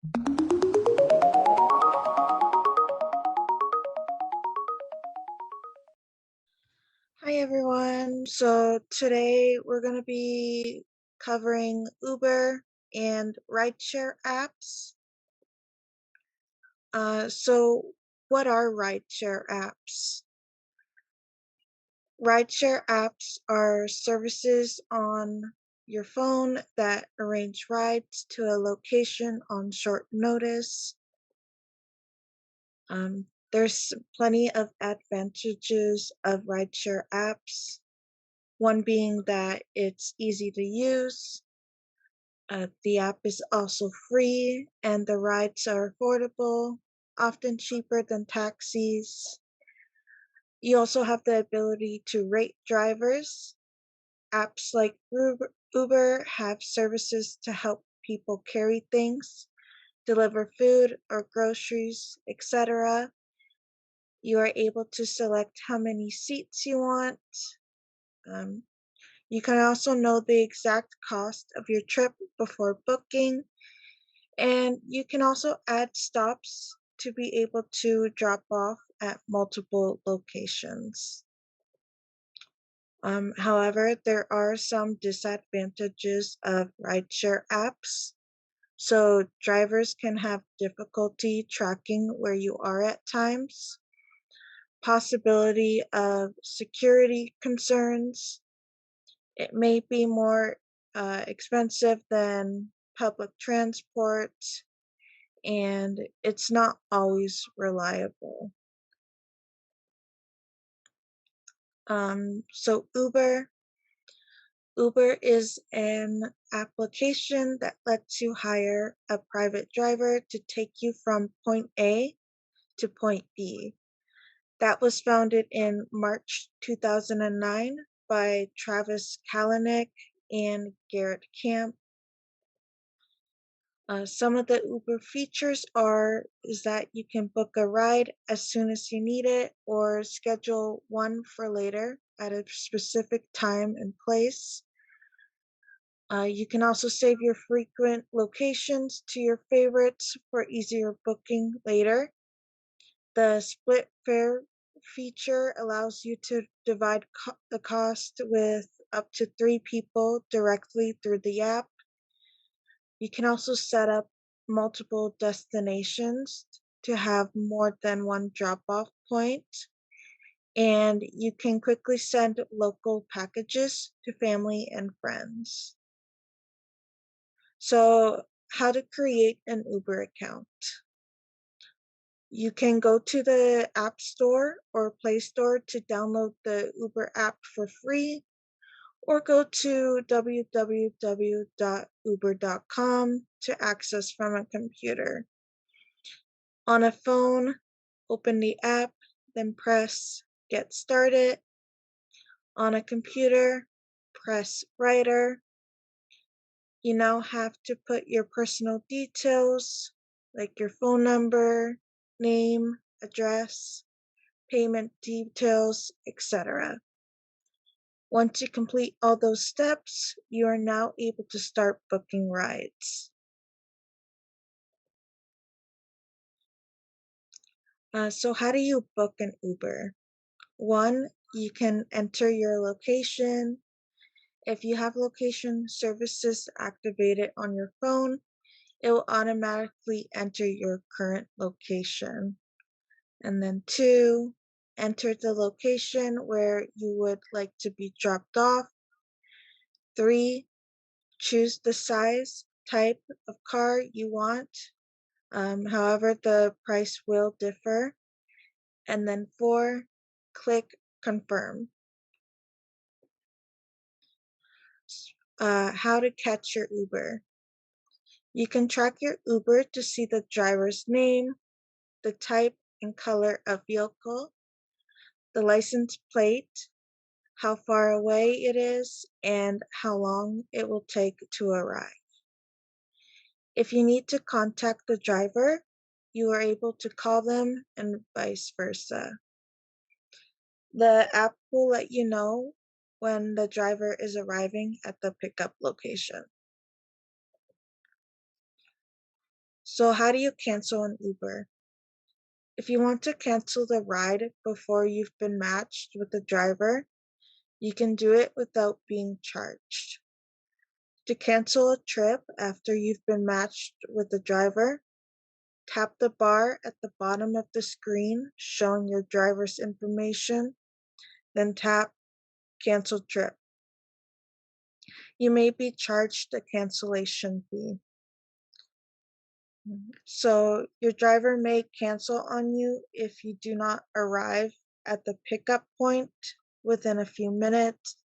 Hi everyone. So today we're going to be covering Uber and rideshare apps. So what are rideshare apps? Rideshare apps are services on your phone that arrange rides to a location on short notice. There's plenty of advantages of rideshare apps. One being that it's easy to use. The app is also free and the rides are affordable, often cheaper than taxis. You also have the ability to rate drivers. Apps like Uber have services to help people carry things, deliver food or groceries, etc. You are able to select how many seats you want. Um, you can also know the exact cost of your trip before booking. And you can also add stops to be able to drop off at multiple locations. However, there are some disadvantages of rideshare apps. So drivers can have difficulty tracking where you are at times, possibility of security concerns. It may be more expensive than public transport, and it's not always reliable. So Uber is an application that lets you hire a private driver to take you from point A to point B. That was founded in March 2009 by Travis Kalanick and Garrett Camp. Some of the Uber features is that you can book a ride as soon as you need it or schedule one for later at a specific time and place. You can also save your frequent locations to your favorites for easier booking later. The split fare feature allows you to divide the cost with up to 3 people directly through the app. You can also set up multiple destinations to have more than one drop-off point, and you can quickly send local packages to family and friends. So, how to create an Uber account? You can go to the App Store or Play Store to download the Uber app for free, or go to www.uber.com to access from a computer. On a phone, open the app, then press Get Started. On a computer, press Writer. You now have to put your personal details, like your phone number, name, address, payment details, etc. Once you complete all those steps, you are now able to start booking rides. So how do you book an Uber? One, you can enter your location. If you have location services activated on your phone, it will automatically enter your current location. And then two, enter the location where you would like to be dropped off. Three, choose the size, type of car you want. However, the price will differ. And then four, click confirm. How to catch your Uber. You can track your Uber to see the driver's name, the type and color of vehicle, the license plate, how far away it is, and how long it will take to arrive. If you need to contact the driver, you are able to call them and vice versa. The app will let you know when the driver is arriving at the pickup location. So how do you cancel an Uber? If you want to cancel the ride before you've been matched with the driver, you can do it without being charged. To cancel a trip after you've been matched with the driver, tap the bar at the bottom of the screen showing your driver's information, then tap Cancel Trip. You may be charged a cancellation fee. So your driver may cancel on you if you do not arrive at the pickup point within a few minutes,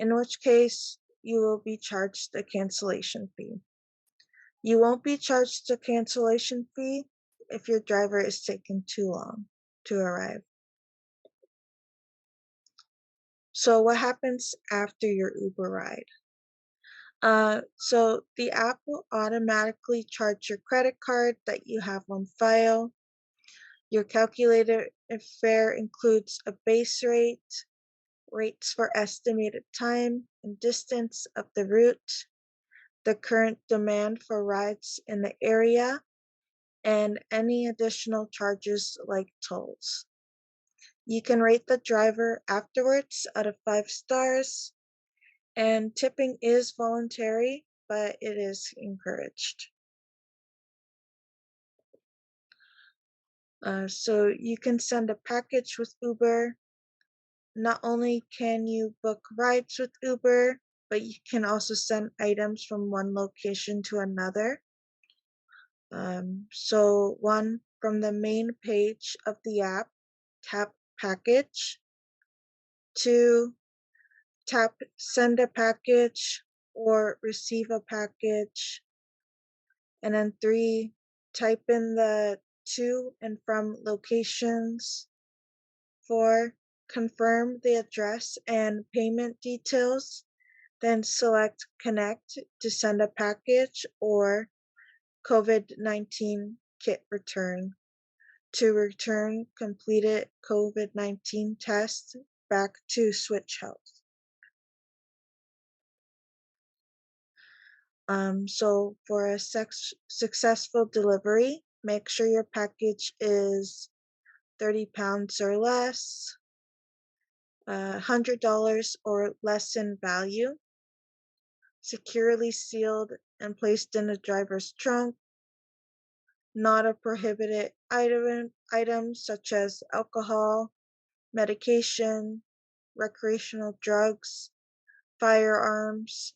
in which case you will be charged a cancellation fee. You won't be charged a cancellation fee if your driver is taking too long to arrive. So what happens after your Uber ride? So the app will automatically charge your credit card that you have on file. Your calculator fare includes a base rate, rates for estimated time and distance of the route, the current demand for rides in the area, and any additional charges like tolls. You can rate the driver afterwards out of 5 stars, and tipping is voluntary, but it is encouraged. So you can send a package with Uber. Not only can you book rides with Uber, but you can also send items from one location to another. So one, from the main page of the app, tap package. Two, tap send a package or receive a package. And then three, type in the to and from locations. Four, confirm the address and payment details. Then select connect to send a package or COVID-19 kit return to return completed COVID-19 test back to Switch Health. So for a successful delivery, make sure your package is 30 pounds or less, $100 or less in value, securely sealed and placed in the driver's trunk, not a prohibited item such as alcohol, medication, recreational drugs, firearms,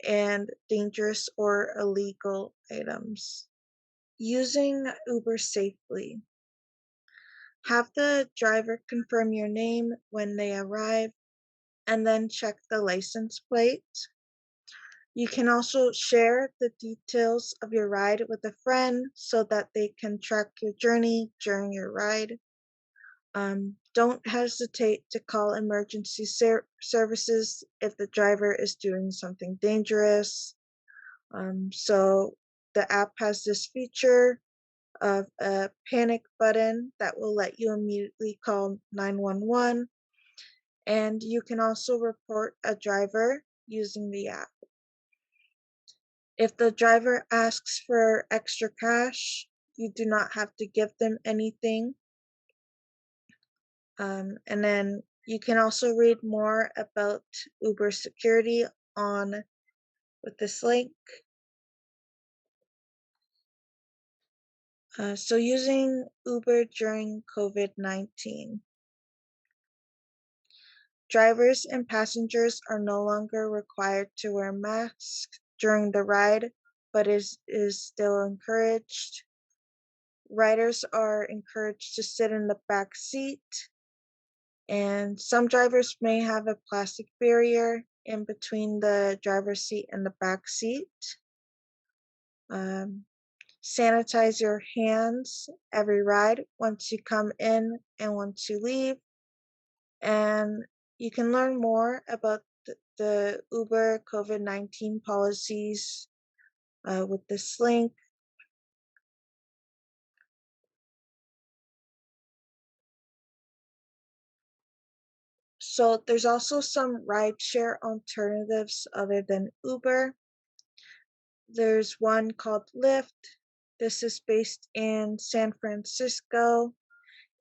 and dangerous or illegal items. Using Uber safely. Have the driver confirm your name when they arrive and then check the license plate. You can also share the details of your ride with a friend so that they can track your journey during your ride. Don't hesitate to call emergency services if the driver is doing something dangerous. So the app has this feature of a panic button that will let you immediately call 911, and you can also report a driver using the app. If the driver asks for extra cash, you do not have to give them anything. And then you can also read more about Uber security on with this link. So using Uber during COVID-19. Drivers and passengers are no longer required to wear masks during the ride, but is still encouraged. Riders are encouraged to sit in the back seat, and some drivers may have a plastic barrier in between the driver's seat and the back seat. Sanitize your hands every ride once you come in and once you leave. And you can learn more about the Uber COVID-19 policies with this link. So there's also some rideshare alternatives other than Uber. There's one called Lyft, This is based in San Francisco.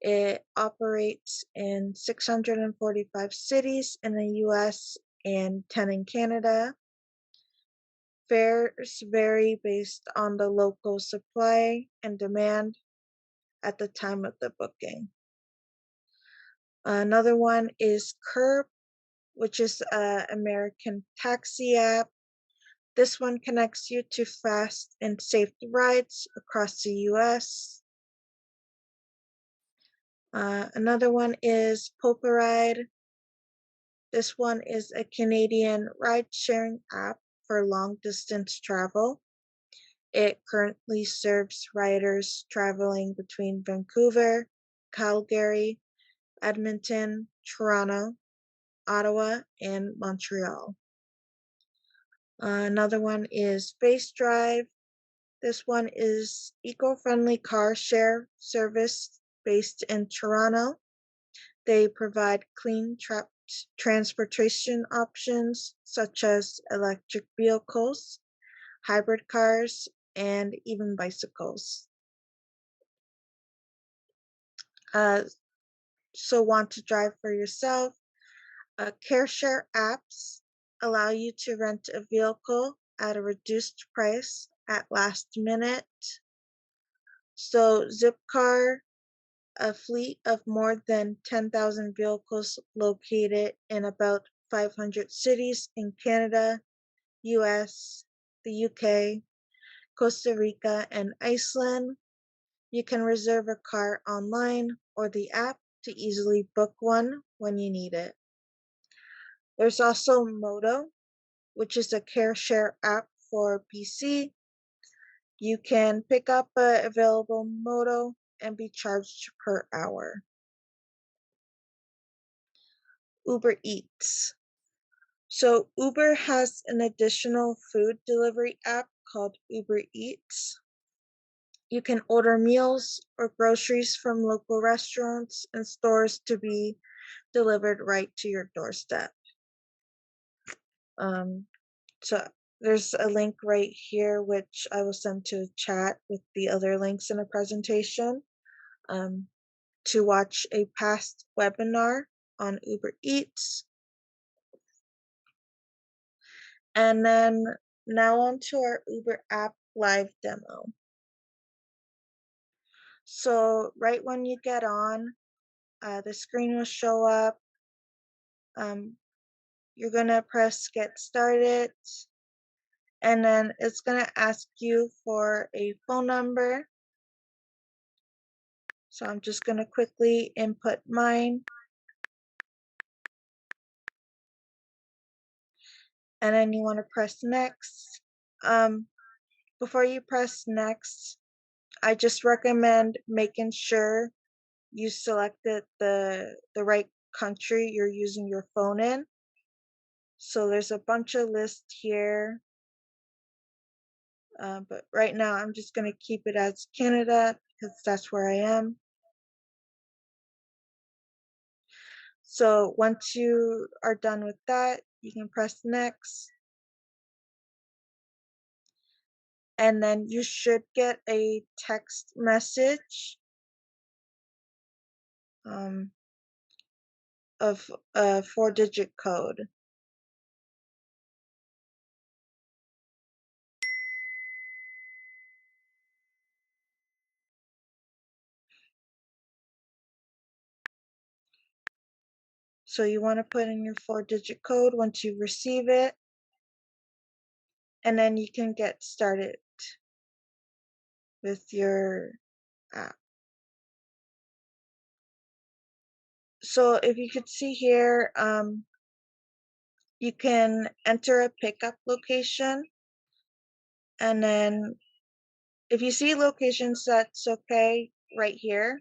It operates in 645 cities in the US and 10 in Canada. Fares vary based on the local supply and demand at the time of the booking. Another one is Curb, which is an American taxi app. This one connects you to fast and safe rides across the US. Another one is Poparide. This one is a Canadian ride-sharing app for long-distance travel. It currently serves riders traveling between Vancouver, Calgary, Edmonton, Toronto, Ottawa, and Montreal. Another one is Space Drive. This one is eco-friendly car share service based in Toronto. They provide clean transportation options such as electric vehicles, hybrid cars, and even bicycles. So want to drive for yourself? CareShare apps allow you to rent a vehicle at a reduced price at last minute. So Zipcar, a fleet of more than 10,000 vehicles located in about 500 cities in Canada, US, the UK, Costa Rica, and Iceland. You can reserve a car online or the app to easily book one when you need it. There's also Modo, which is a care share app for PC. You can pick up an available Modo and be charged per hour. Uber Eats. So Uber has an additional food delivery app called Uber Eats. You can order meals or groceries from local restaurants and stores to be delivered right to your doorstep. So there's a link right here, which I will send to chat with the other links in the presentation, to watch a past webinar on Uber Eats. And then now on to our Uber app live demo. So right when you get on, the screen will show up. You're gonna press get started, and then it's gonna ask you for a phone number. So I'm just gonna quickly input mine. And then you wanna press next. Before you press next, I just recommend making sure you selected the right country you're using your phone in. So there's a bunch of lists here, but right now I'm just gonna keep it as Canada because that's where I am. So once you are done with that, you can press next. And then you should get a text message of a 4-digit code. So you want to put in your 4-digit code once you receive it, and then you can get started with your app. So if you could see here, you can enter a pickup location, and then if you see locations that's okay right here,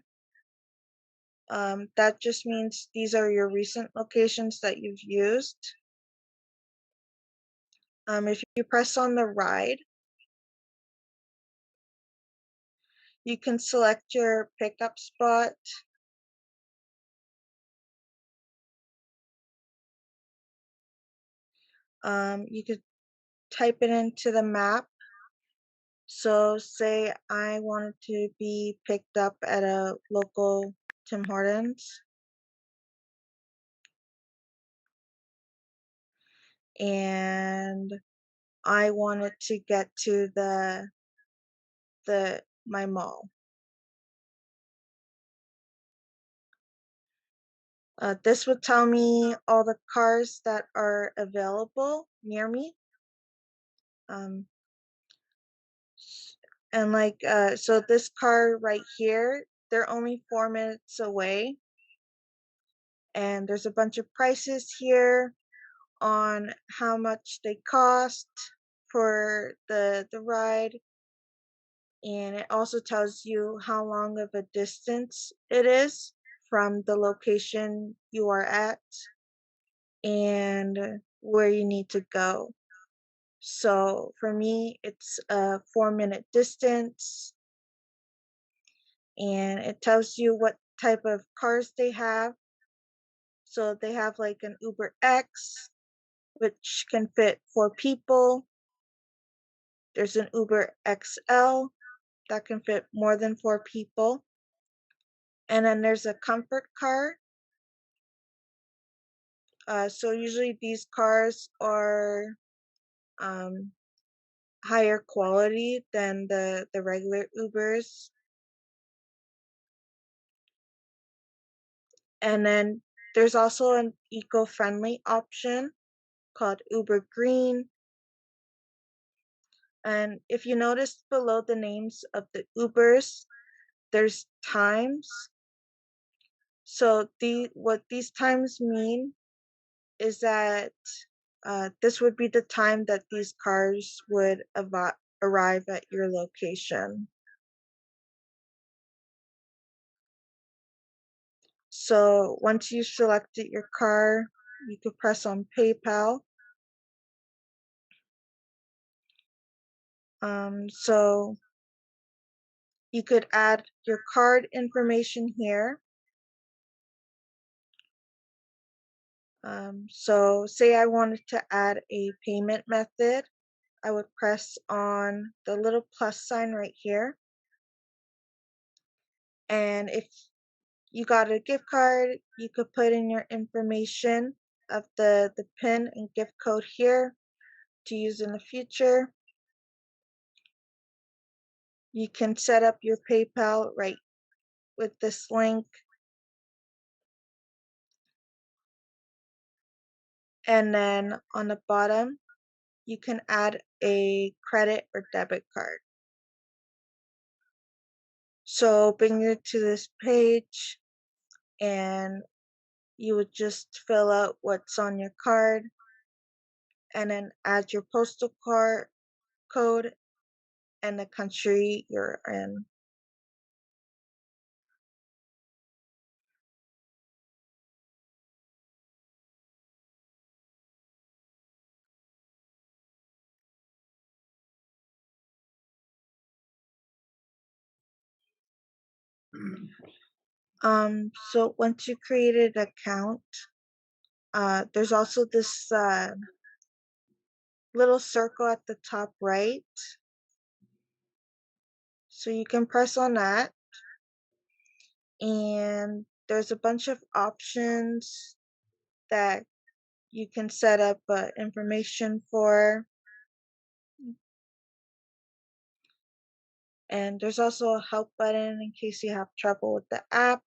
that just means these are your recent locations that you've used. If you press on the ride, you can select your pickup spot. You could type it into the map. So say I wanted to be picked up at a local Tim Hortons, and I wanted to get to my mall. This would tell me all the cars that are available near me. Um, and so this car right here, they're only 4 minutes away, and there's a bunch of prices here on how much they cost for the ride, and it also tells you how long of a distance it is from the location you are at and where you need to go. So for me, it's a 4 minute distance, and it tells you what type of cars they have. So they have like an Uber X, which can fit 4 people. There's an Uber XL that can fit more than 4 people. And then there's a comfort car. So usually these cars are um, higher quality than the regular Ubers. And then there's also an eco-friendly option called Uber Green. And if you notice below the names of the Ubers, there's times. So what these times mean is that this would be the time that these cars would arrive at your location. So once you selected your car, you could press on PayPal. So you could add your card information here. So say I wanted to add a payment method, I would press on the little plus sign right here. And if you got a gift card, you could put in your information of the PIN and gift code here to use in the future. You can set up your PayPal right with this link. And then on the bottom, you can add a credit or debit card. So bring you to this page, and you would just fill out what's on your card and then add your postal code and the country you're in. So once you created an account, there's also this little circle at the top right. So you can press on that, and there's a bunch of options that you can set up information for. And there's also a help button in case you have trouble with the app.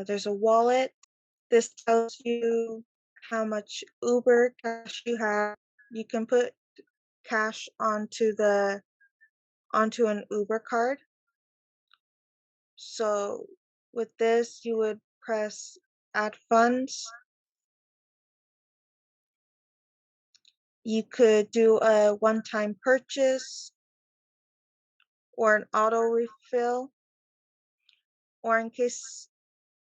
There's a wallet. This tells you how much Uber cash you have. You can put cash onto an Uber card. So with this, you would press add funds. You could do a one-time purchase or an auto refill, or in case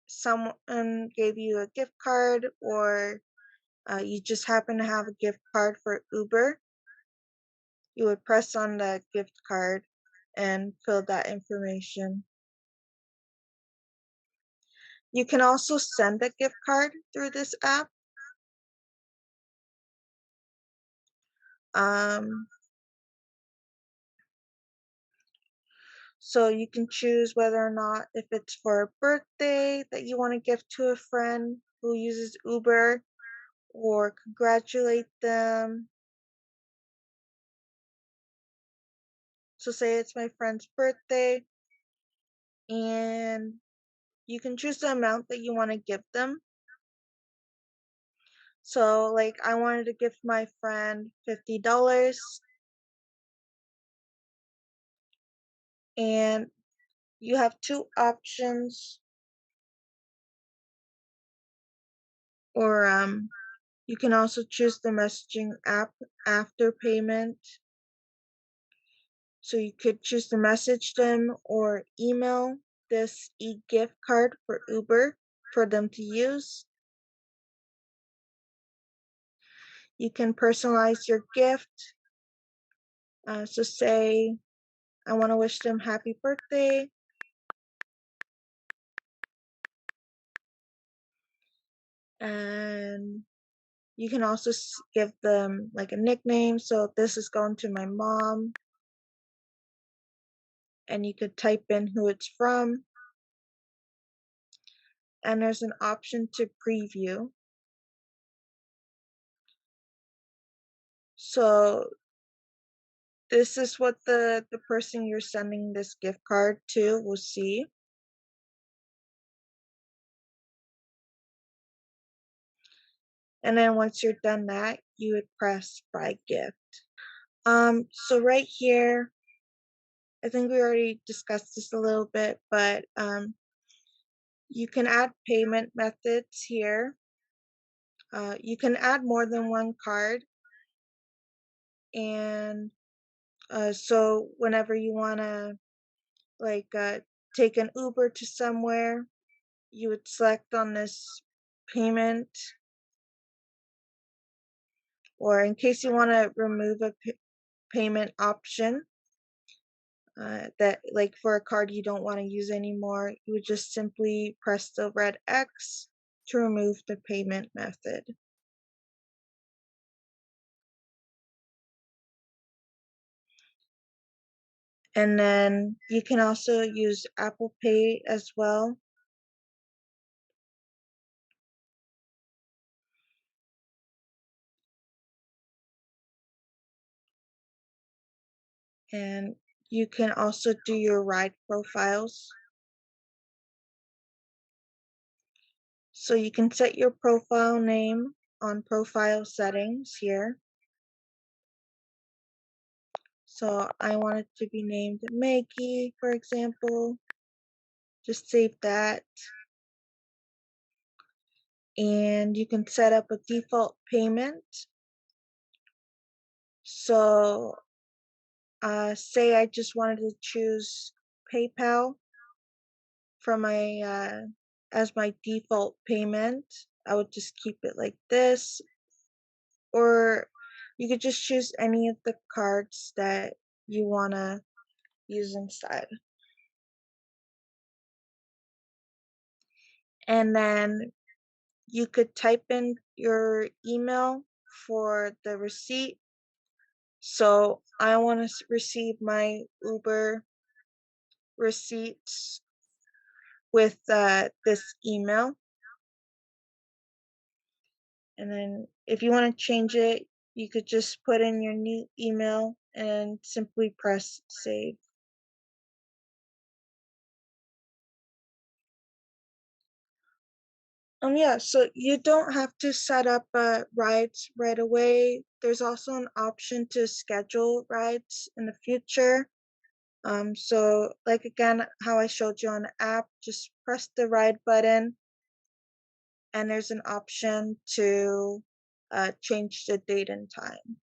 someone gave you a gift card, or you just happen to have a gift card for Uber, you would press on the gift card and fill that information. You can also send a gift card through this app. So you can choose whether or not if it's for a birthday that you want to gift to a friend who uses Uber or congratulate them. So say it's my friend's birthday and you can choose the amount that you want to give them. So like I wanted to gift my friend $50 and you have two options or you can also choose the messaging app after payment. So you could choose to message them or email this e-gift card for Uber for them to use. You can personalize your gift. So say I want to wish them happy birthday. And you can also give them like a nickname. So this is going to my mom. And you could type in who it's from. And there's an option to preview. So this is what the person you're sending this gift card to will see. And then once you're done that, you would press buy gift. So right here, I think we already discussed this a little bit, but you can add payment methods here. You can add more than one card. And so whenever you want to like take an Uber to somewhere, you would select on this payment, or in case you want to remove a payment option that like for a card you don't want to use anymore, you would just simply press the red X to remove the payment method. And then you can also use Apple Pay as well. And you can also do your ride profiles. So you can set your profile name on profile settings here. So I want it to be named Maggie, for example. Just save that. And you can set up a default payment. So say I just wanted to choose PayPal for my as my default payment. I would just keep it like this. Or you could just choose any of the cards that you want to use instead. And then you could type in your email for the receipt. So I want to receive my Uber receipts with this email. And then if you want to change it, you could just put in your new email and simply press save. Yeah, so you don't have to set up rides right away. There's also an option to schedule rides in the future. So like again, how I showed you on the app, just press the ride button and there's an option to change the date and time.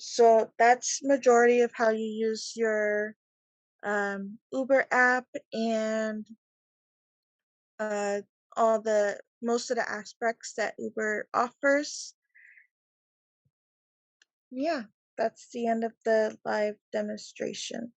So that's majority of how you use your Uber app and uh, all the most of the aspects that Uber offers. Yeah, that's the end of the live demonstration.